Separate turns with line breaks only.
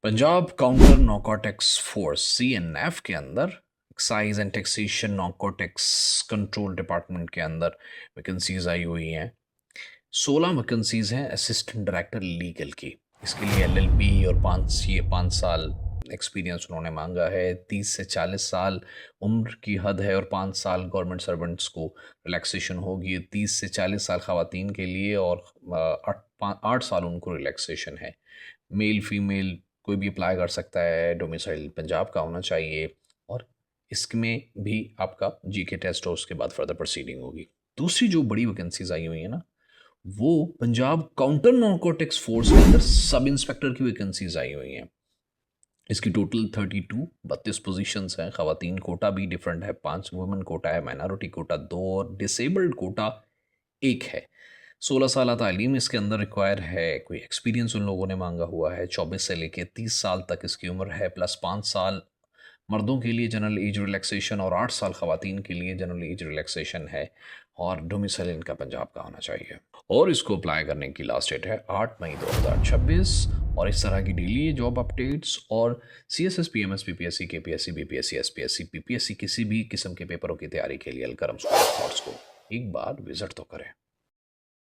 Punjab counter narcotics force CNF के अंदर excise and taxation narcotics control department के अंदर वैकेंसीज आई हुई हैं। 16 वैकेंसीज हैं असिस्टेंट डायरेक्टर लीगल की। इसके लिए LLB और 5 साल एक्सपीरियंस उन्होंने मांगा है। 30 से 40 साल उम्र की हद है और 5 साल गवर्नमेंट सर्वेंट्स को रिलैक्सेशन होगी। 30 से 40 साल खवातीन के लिए और 8 साल उनको रिलैक्सेशन है। मेल फीमेल कोई भी अप्लाई कर सकता है। डोमिसाइल पंजाब का होना चाहिए और इसमें भी आपका GK टेस्ट और उसके बाद फर्दर प्रोसीडिंग होगी। दूसरी जो बड़ी वैकेंसीज आई हुई है ना, वो पंजाब काउंटर नारकोटिक्स फोर्स के अंदर सब इंस्पेक्टर की वैकेंसीज आई हुई हैं। इसकी टोटल 32 पोजीशंस हैं। खवातीन कोटा भी डिफरेंट है, 5 वुमेन कोटा है, माइनॉरिटी कोटा 2 और डिसेबल्ड कोटा 1 है। 16 साल तालीम इसके अंदर रिक्वायर है। कोई एक्सपीरियंस उन लोगों ने मांगा हुआ है। 24 से लेके 30 साल तक इसकी उम्र है, प्लस 5 साल मर्दों के लिए जनरल एज रिलैक्सेशन और 8 साल खवातीन के लिए जनरल एज रिलैक्सेशन है। और डोमिसाइल इनका पंजाब का होना चाहिए। और इसको अप्लाई करने की लास्ट डेट है 8 मई 2026। और इस तरह की डेली जॉब अपडेट्स और CSS PMS PPSC KPSC BPSC SPSC PPSC किसी भी किस्म के पेपरों की तैयारी के लिए अलकरम स्कूल ऑफ थॉट्स को एक बार विजिट तो करें।